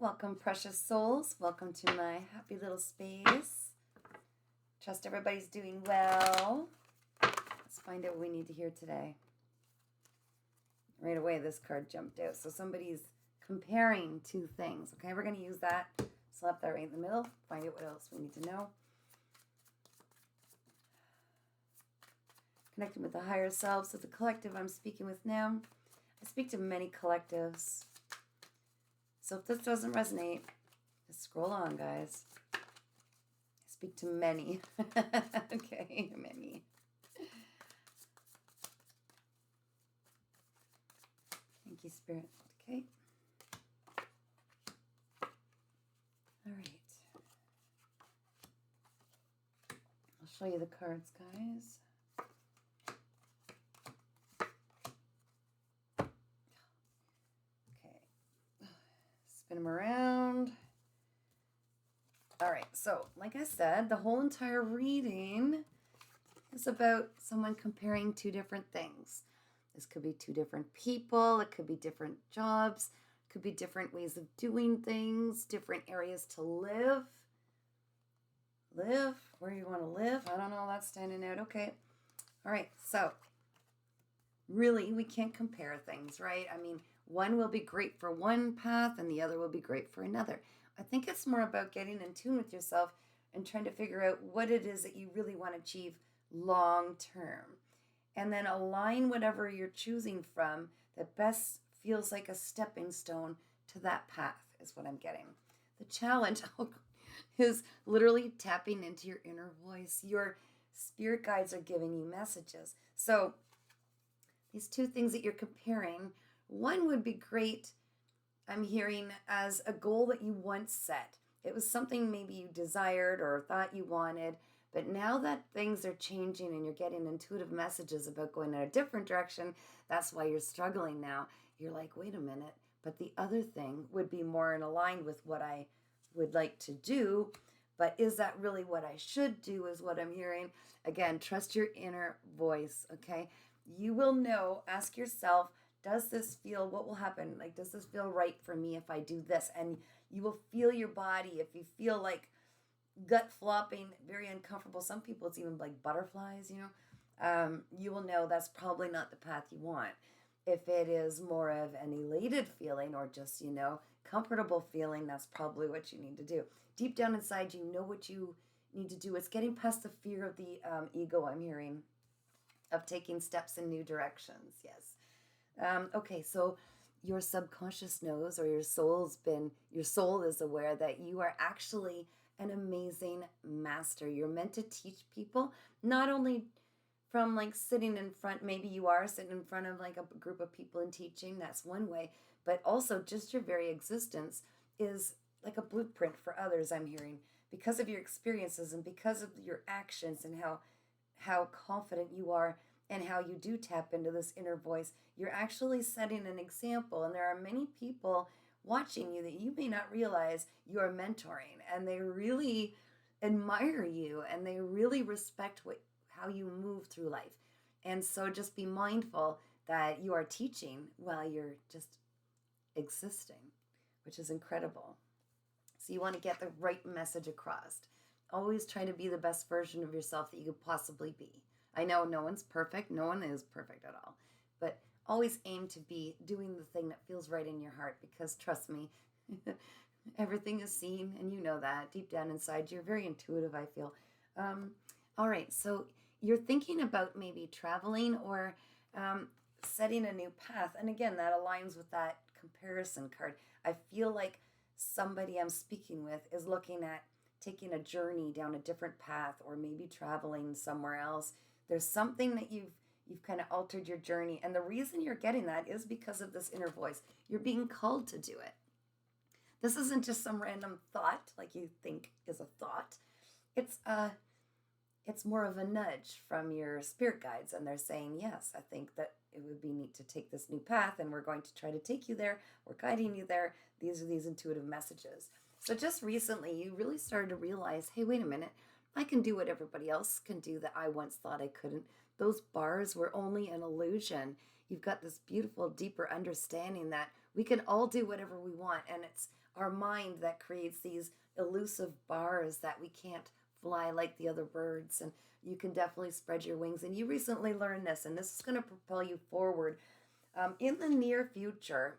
Welcome, precious souls. Welcome to my happy little space. Trust everybody's doing well. Let's find out what we need to hear today. Right away, this card jumped out. So somebody's comparing two things. Okay, we're going to use that. Slap that right in the middle. Find out what else we need to know. Connecting with the higher selves. So the collective I'm speaking with now. I speak to many collectives. So if this doesn't resonate, just scroll on, guys. I speak to many. Okay, many. Thank you, Spirit. Okay. All right. I'll show you the cards, guys. Spin them around. All right, so like I said, the whole entire reading is about someone comparing two different things. This could be two different people. It could be different jobs. It could be different ways of doing things, different areas to live. Live where you want to live. I don't know. That's standing out. Okay. All right, so really, we can't compare things, right? I mean, one will be great for one path and the other will be great for another. I think it's more about getting in tune with yourself and trying to figure out what it is that you really want to achieve long term. And then align whatever you're choosing from that best feels like a stepping stone to that path is what I'm getting. The challenge is literally tapping into your inner voice. Your spirit guides are giving you messages. So these two things that you're comparing, one would be great, I'm hearing, as a goal that you once set. It was something maybe you desired or thought you wanted, but now that things are changing and you're getting intuitive messages about going in a different direction, that's why you're struggling now. You're like, wait a minute, but the other thing would be more in line with what I would like to do, but is that really what I should do is what I'm hearing. Again, trust your inner voice, okay? You will know, ask yourself, does this feel, what will happen? Like, does this feel right for me if I do this? And you will feel your body. If you feel like gut flopping, very uncomfortable, some people it's even like butterflies, you will know that's probably not the path you want. If it is more of an elated feeling or just, comfortable feeling, that's probably what you need to do. Deep down inside, you know what you need to do. It's getting past the fear of the ego, I'm hearing, of taking steps in new directions. Yes. Okay, so your subconscious knows, or your soul is aware that you are actually an amazing master. You're meant to teach people, not only from like sitting in front, maybe you are sitting in front of like a group of people and teaching, that's one way, but also just your very existence is like a blueprint for others, I'm hearing, because of your experiences and because of your actions and how confident you are and how you do tap into this inner voice. You're actually setting an example, and there are many people watching you that you may not realize you are mentoring, and they really admire you and they really respect how you move through life. And so just be mindful that you are teaching while you're just existing, which is incredible. So you want to get the right message across. Always try to be the best version of yourself that you could possibly be. I know no one's perfect. No one is perfect at all. But always aim to be doing the thing that feels right in your heart, because trust me, everything is seen, and you know that deep down inside. You're very intuitive, I feel. All right, so you're thinking about maybe traveling or setting a new path. And again, that aligns with that comparison card. I feel like somebody I'm speaking with is looking at taking a journey down a different path, or maybe traveling somewhere else. There's something that you've kind of altered your journey. And the reason you're getting that is because of this inner voice. You're being called to do it. This isn't just some random thought like you think is a thought. It's more of a nudge from your spirit guides. And they're saying, yes, I think that it would be neat to take this new path, and we're going to try to take you there. We're guiding you there. These are these intuitive messages. So just recently, you really started to realize, hey, wait a minute. I can do what everybody else can do that I once thought I couldn't. Those bars were only an illusion. You've got this beautiful, deeper understanding that We can all do whatever we want, and it's our mind that creates these elusive bars that we can't fly like the other birds. And you can definitely spread your wings. And you recently learned this, and this is going to propel you forward. In the near future,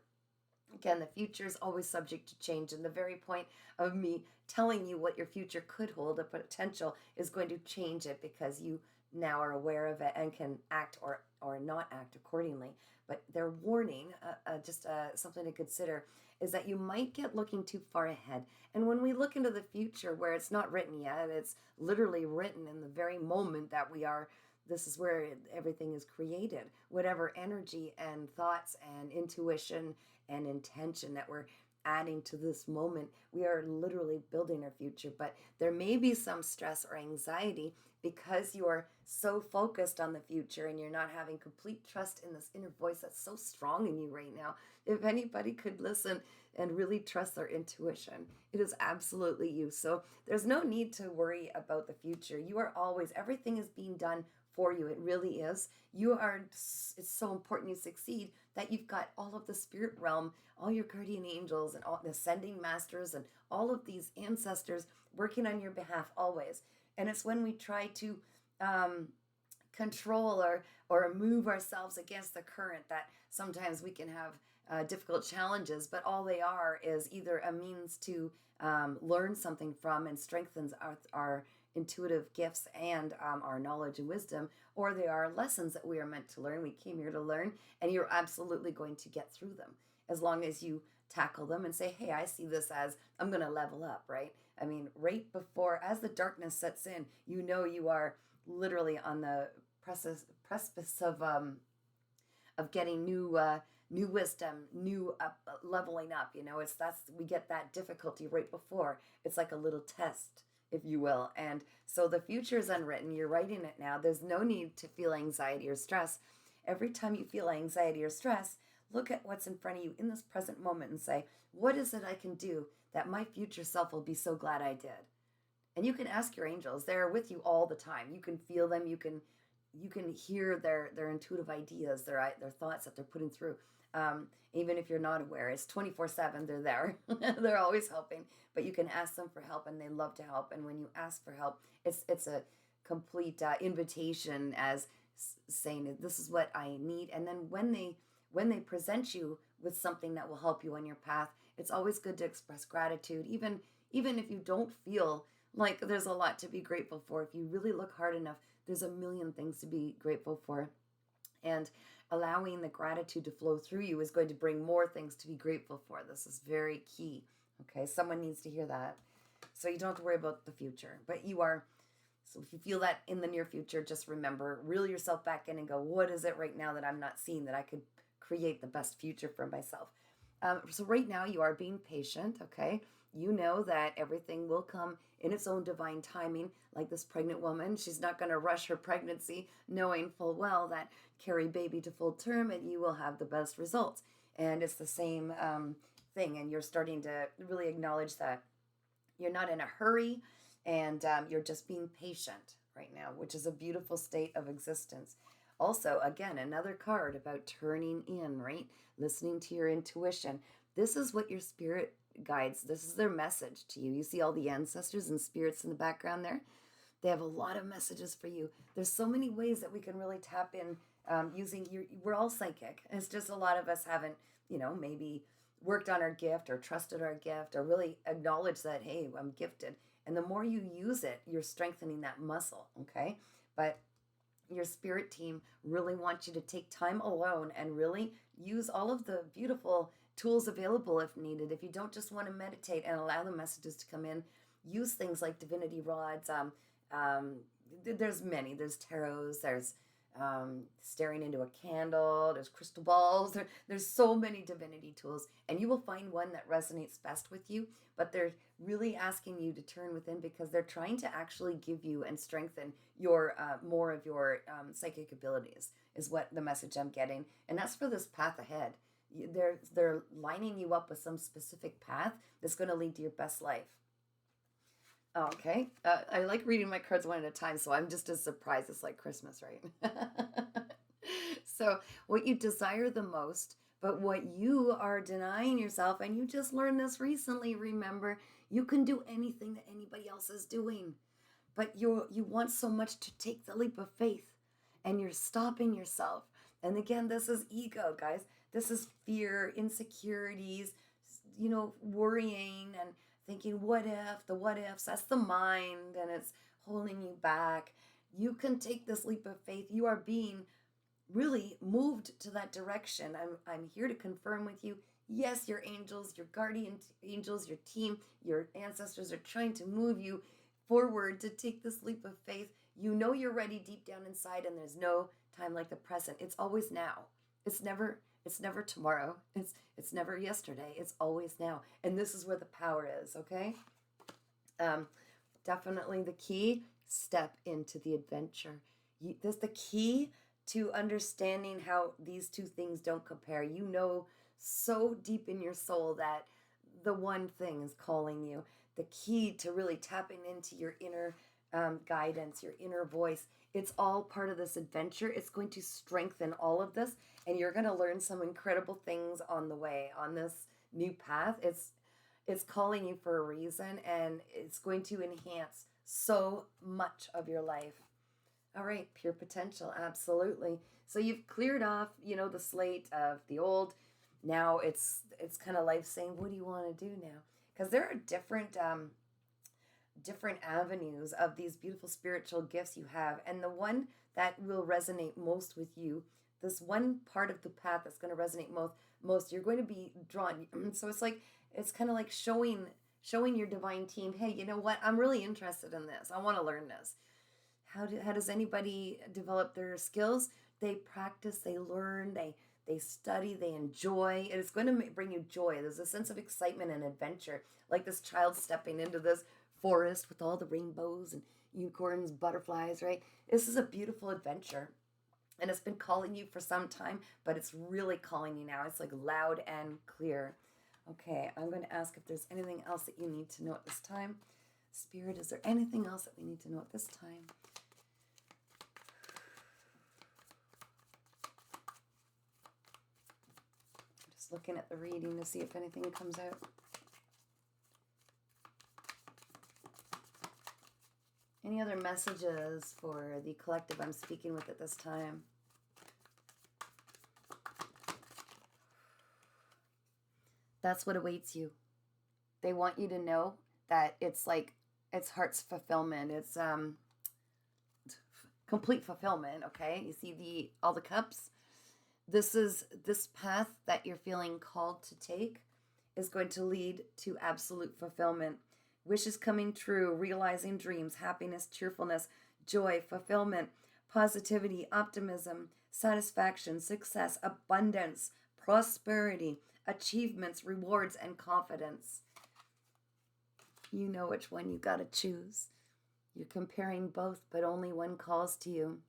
again, the future is always subject to change, and the very point of me telling you what your future could hold, a potential, is going to change it because you now are aware of it and can act or not act accordingly. But their warning, just something to consider, is that you might get looking too far ahead. And when we look into the future where it's not written yet, it's literally written in the very moment that we are. This is where everything is created. Whatever energy and thoughts and intuition and intention that we're adding to this moment, we are literally building our future. But there may be some stress or anxiety because you are so focused on the future and you're not having complete trust in this inner voice that's so strong in you right now. If anybody could listen and really trust their intuition, it is absolutely you. So there's no need to worry about the future. You are always, everything is being done for you. It really is. It's so important you succeed that you've got all of the spirit realm, all your guardian angels and all the ascending masters and all of these ancestors working on your behalf always. And it's when we try to control or move ourselves against the current that sometimes we can have difficult challenges, but all they are is either a means to learn something from and strengthens our intuitive gifts and our knowledge and wisdom, or they are lessons that we are meant to learn. We came here to learn, and you're absolutely going to get through them as long as you tackle them and say, hey, I see this as I'm going to level up, right? I mean, right before, as the darkness sets in, you know you are literally on the precipice of getting new wisdom, new leveling up. You know, we get that difficulty right before. It's like a little test, if you will. And so the future is unwritten. You're writing it now. There's no need to feel anxiety or stress. Every time you feel anxiety or stress, look at what's in front of you in this present moment and say, what is it I can do that my future self will be so glad I did? And you can ask your angels. They're with you all the time. You can feel them. You can hear their intuitive ideas, their thoughts that they're putting through. Even if you're not aware, it's 24/7. They're there. They're always helping. But you can ask them for help, and they love to help. And when you ask for help, it's a complete invitation as saying, "This is what I need." And then when they present you with something that will help you on your path, it's always good to express gratitude, even if you don't feel like there's a lot to be grateful for. If you really look hard enough, there's a million things to be grateful for. And allowing the gratitude to flow through you is going to bring more things to be grateful for. This is very key. Okay, someone needs to hear that. So you don't have to worry about the future, but you are. So if you feel that in the near future, just remember, reel yourself back in and go, what is it right now that I'm not seeing that I could create the best future for myself? So right now you are being patient, okay? You know that everything will come in its own divine timing. Like this pregnant woman, she's not going to rush her pregnancy, knowing full well that carry baby to full term and you will have the best results. And it's the same thing. And you're starting to really acknowledge that you're not in a hurry and you're just being patient right now, which is a beautiful state of existence. Also, again, another card about turning in, right? Listening to your intuition. This is what your spirit guides. This is their message to you. You see all the ancestors and spirits in the background there? They have a lot of messages for you. There's so many ways that we can really tap in we're all psychic. It's just a lot of us haven't, maybe worked on our gift or trusted our gift or really acknowledged that, hey, I'm gifted. And the more you use it, you're strengthening that muscle, okay? But your spirit team really wants you to take time alone and really use all of the beautiful tools available if needed. If you don't just want to meditate and allow the messages to come in, use things like divinity rods. There's many. There's tarots. There's staring into a candle. There's crystal balls. There's so many divinity tools, and you will find one that resonates best with you. But they're really asking you to turn within because they're trying to actually give you and strengthen your more of your psychic abilities. Is what the message I'm getting, and that's for this path ahead. They're lining you up with some specific path that's going to lead to your best life. Okay. I like reading my cards one at a time, so I'm just as surprised. It's like Christmas, right? So what you desire the most But what you are denying yourself, and you just learned this recently, remember, you can do anything that anybody else is doing. But you want so much to take the leap of faith, and you're stopping yourself. And again, this is ego, guys. This is fear, insecurities, worrying and thinking, what if, the what ifs, that's the mind, and it's holding you back. You can take this leap of faith. You are being really moved to that direction. I'm here to confirm with you. Yes, your angels, your guardian angels, your team, your ancestors are trying to move you forward to take this leap of faith. You know you're ready deep down inside, and there's no time like the present. It's always now. It's never tomorrow. It's never yesterday. It's always now. And this is where the power is, okay? Definitely the key, step into the adventure. That's the key to understanding how these two things don't compare. You know so deep in your soul that the one thing is calling you. The key to really tapping into your inner guidance, your inner voice. It's all part of this adventure. It's going to strengthen all of this, and you're going to learn some incredible things on the way, on this new path. It's calling you for a reason, and it's going to enhance so much of your life. All right, pure potential, absolutely. So you've cleared off, the slate of the old. Now it's kind of life saying, what do you want to do now? Because there are different avenues of these beautiful spiritual gifts you have, and the one that will resonate most with you, this one part of the path that's going to resonate most, you're going to be drawn. So it's kind of like showing your divine team, hey, you know what? I'm really interested in this. I want to learn this. How does anybody develop their skills? They practice, they learn, they study, they enjoy. It's going to bring you joy. There's a sense of excitement and adventure, like this child stepping into this forest with all the rainbows and unicorns, butterflies, right? This is a beautiful adventure. And it's been calling you for some time, but it's really calling you now. It's like loud and clear. Okay, I'm going to ask if there's anything else that you need to know at this time. Spirit, is there anything else that we need to know at this time? I'm just looking at the reading to see if anything comes out. Any other messages for the collective I'm speaking with at this time? That's what awaits you. They want you to know that it's heart's fulfillment. It's complete fulfillment, okay? You see all the cups? This path that you're feeling called to take is going to lead to absolute fulfillment. Wishes coming true, realizing dreams, happiness, cheerfulness, joy, fulfillment, positivity, optimism, satisfaction, success, abundance, prosperity, achievements, rewards, and confidence. You know which one you got to choose. You're comparing both, but only one calls to you.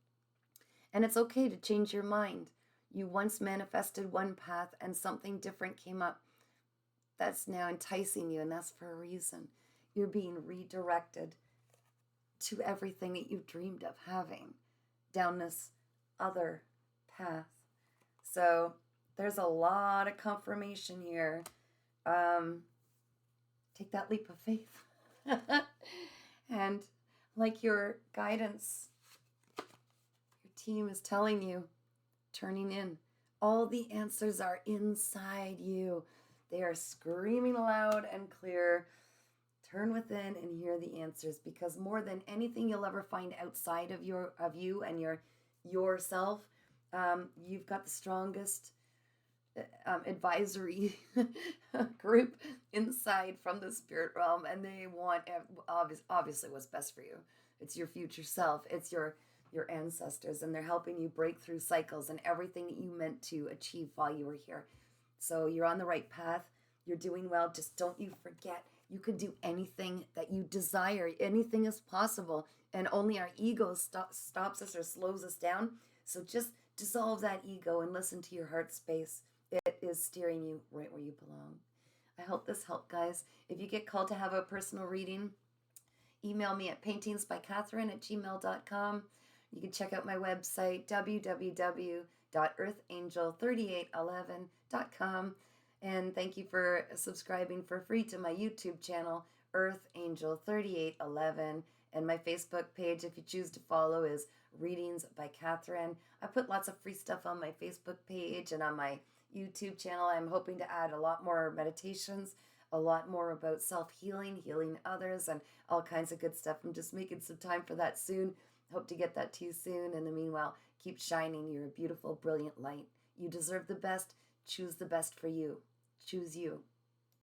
And it's okay to change your mind. You once manifested one path and something different came up that's now enticing you, and that's for a reason. You're being redirected to everything that you've dreamed of having down this other path. So there's a lot of confirmation here. Take that leap of faith. And like your guidance, your team is telling you, turning in, all the answers are inside you. They are screaming loud and clear. Turn within and hear the answers, because more than anything you'll ever find outside of you and yourself, you've got the strongest advisory group inside from the spirit realm, and they want obviously what's best for you. It's your future self. It's your ancestors, and they're helping you break through cycles and everything that you meant to achieve while you were here. So you're on the right path. You're doing well. Just don't you forget, you can do anything that you desire. Anything is possible, and only our ego stops us or slows us down. So just dissolve that ego and listen to your heart space. It is steering you right where you belong. I hope this helped, guys. If you get called to have a personal reading, email me at paintingsbycatherine@gmail.com. You can check out my website, www.paintingsbycatherine.com. www.earthangel3811.com. And thank you for subscribing for free to my YouTube channel, Earth Angel 3811. And my Facebook page, if you choose to follow, is Readings by Catherine. I put lots of free stuff on my Facebook page and on my YouTube channel. I'm hoping to add a lot more meditations, a lot more about self-healing, healing others, and all kinds of good stuff. I'm just making some time for that soon. Hope to get that to you soon. In the meanwhile, keep shining. You're a beautiful, brilliant light. You deserve the best. Choose the best for you. Choose you.